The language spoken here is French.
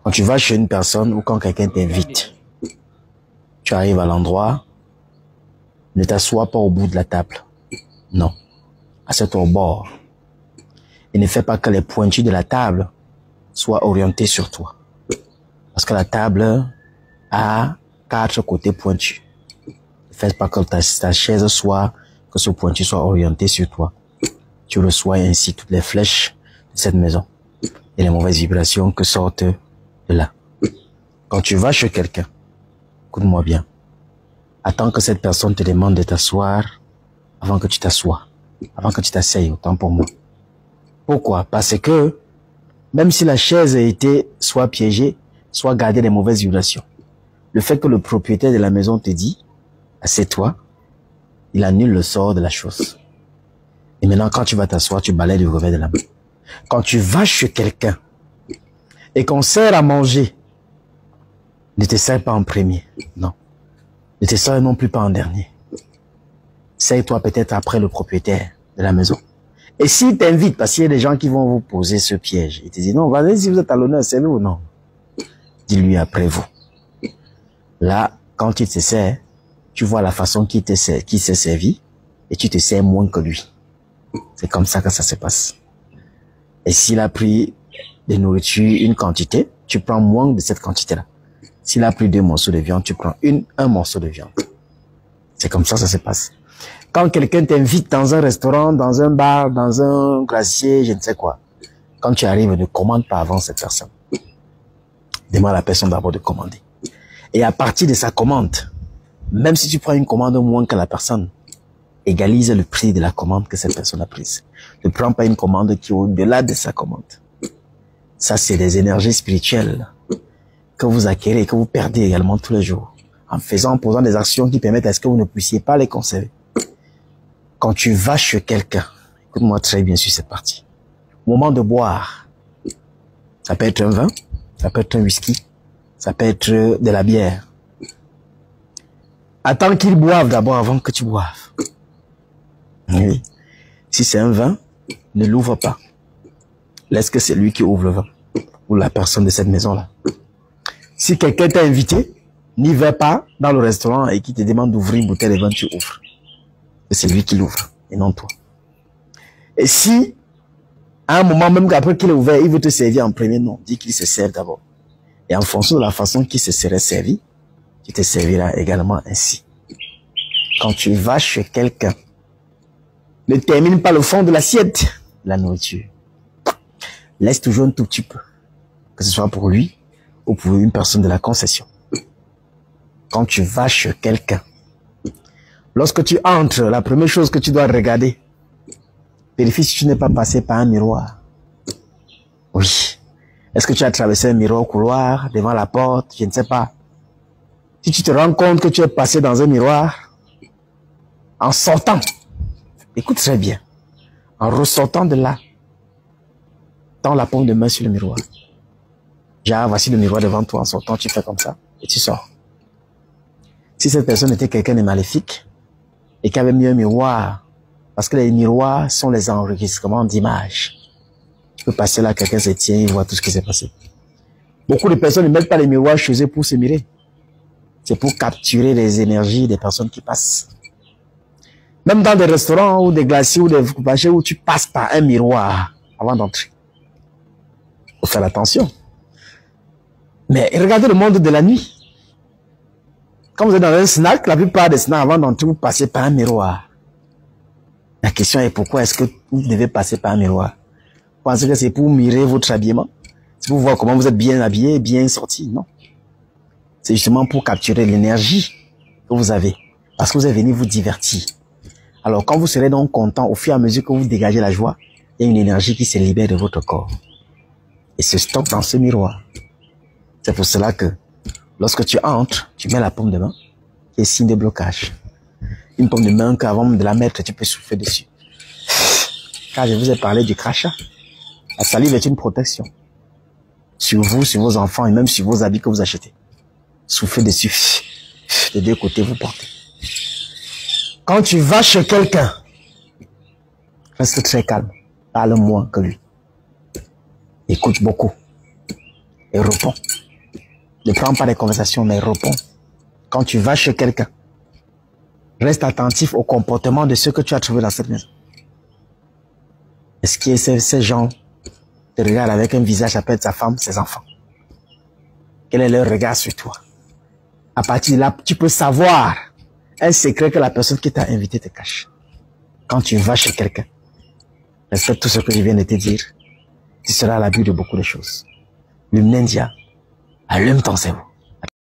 Quand tu vas chez une personne ou quand quelqu'un t'invite, tu arrives à l'endroit, ne t'assois pas au bout de la table. Non. Assieds-toi au bord. Et ne fais pas que les pointures de la table soient orientées sur toi. Parce que la table a 4 côtés pointus. Ne fais pas que ta chaise soit, que ce pointu soit orienté sur toi. Tu reçois ainsi toutes les flèches de cette maison et les mauvaises vibrations que sortent de là. Quand tu vas chez quelqu'un, écoute-moi bien, attends que cette personne te demande de t'asseoir avant que tu t'assoies, avant que tu t'asseyes, autant pour moi. Pourquoi? Parce que même si la chaise a été soit piégée, soit gardée des mauvaises vibrations, le fait que le propriétaire de la maison te dit « assieds-toi », il annule le sort de la chose. Et maintenant, quand tu vas t'asseoir, tu balayes du revers de la main. Quand tu vas chez quelqu'un et qu'on sert à manger, ne te sers pas en premier, non. Ne te sers non plus pas en dernier. Sers-toi peut-être après le propriétaire de la maison. Et s'il t'invite, parce qu'il y a des gens qui vont vous poser ce piège, il te dit non, vas-y, si vous êtes à l'honneur, c'est vous, non. Dis-lui après vous. Là, quand il te sert, tu vois la façon qu'il s'est servi et tu te sers moins que lui. C'est comme ça que ça se passe. Et s'il a pris de nourriture, une quantité, tu prends moins de cette quantité-là. S'il a pris 2 morceaux de viande, tu prends un morceau de viande. C'est comme ça que ça se passe. Quand quelqu'un t'invite dans un restaurant, dans un bar, dans un glacier, je ne sais quoi, quand tu arrives, ne commande pas avant cette personne. Demande à la personne d'abord de commander. Et à partir de sa commande, même si tu prends une commande moins que la personne, égalise le prix de la commande que cette personne a prise. Ne prends pas une commande qui est au-delà de sa commande. Ça, c'est des énergies spirituelles que vous acquérez et que vous perdez également tous les jours. En posant des actions qui permettent à ce que vous ne puissiez pas les conserver. Quand tu vas chez quelqu'un, écoute-moi très bien sur cette partie. Au moment de boire, ça peut être un vin, ça peut être un whisky, ça peut être de la bière. Attends qu'ils boivent d'abord avant que tu boives. Oui. Si c'est un vin, ne l'ouvre pas. Laisse que c'est lui qui ouvre le vin. Ou la personne de cette maison-là. Si quelqu'un t'a invité, n'y va pas dans le restaurant et qui te demande d'ouvrir une bouteille de vin, tu ouvres. C'est lui qui l'ouvre et non toi. Et si, à un moment même qu'après qu'il est ouvert, il veut te servir en premier, non, dis qu'il se serve d'abord. Et en fonction de la façon qu'il se serait servi, tu te serviras également ainsi. Quand tu vas chez quelqu'un, ne termine pas le fond de l'assiette, la nourriture. Laisse toujours un tout petit peu, que ce soit pour lui ou pour une personne de la concession. Quand tu vas chez quelqu'un, lorsque tu entres, la première chose que tu dois regarder, vérifie si tu n'es pas passé par un miroir. Oui. Est-ce que tu as traversé un miroir au couloir, devant la porte, je ne sais pas. Si tu te rends compte que tu es passé dans un miroir, en sortant, écoute très bien, en ressortant de là, tends la paume de main sur le miroir. Genre, voici le miroir devant toi, en sortant, tu fais comme ça, et tu sors. Si cette personne était quelqu'un de maléfique, et qui avait mis un miroir, parce que les miroirs sont les enregistrements d'images. Tu peux passer là, quelqu'un se tient, il voit tout ce qui s'est passé. Beaucoup de personnes ne mettent pas les miroirs chez eux pour se mirer. C'est pour capturer les énergies des personnes qui passent. Même dans des restaurants ou des glaciers ou des marchés où tu passes par un miroir avant d'entrer. Il faut faire attention. Mais regardez le monde de la nuit. Quand vous êtes dans un snack, la plupart des snacks, avant d'entrer, vous passez par un miroir. La question est pourquoi est-ce que vous devez passer par un miroir? Vous pensez que c'est pour mirer votre habillement? C'est pour voir comment vous êtes bien habillé, bien sorti? Non. C'est justement pour capturer l'énergie que vous avez. Parce que vous êtes venu vous divertir. Alors quand vous serez donc content, au fur et à mesure que vous dégagez la joie, il y a une énergie qui se libère de votre corps. Et se stocke dans ce miroir. C'est pour cela que lorsque tu entres, tu mets la paume de main, qui est signe de blocage. Une paume de main qu'avant de la mettre, tu peux souffler dessus. Car je vous ai parlé du crachat. La salive est une protection. Sur vous, sur vos enfants et même sur vos habits que vous achetez. Soufflez dessus. De deux côtés, vous portez. Quand tu vas chez quelqu'un, reste très calme. Parle moins que lui. Écoute beaucoup. et réponds. Ne prends pas les conversations, mais réponds. Quand tu vas chez quelqu'un, reste attentif au comportement de ceux que tu as trouvés dans cette maison. Est-ce que ces gens te regardent avec un visage à peine sa femme, ses enfants? Quel est leur regard sur toi? À partir de là, tu peux savoir un secret que la personne qui t'a invité te cache. Quand tu vas chez quelqu'un, respecte tout ce que je viens de te dire. Tu seras à l'abri de beaucoup de choses. Luminendia, allume ton cerveau.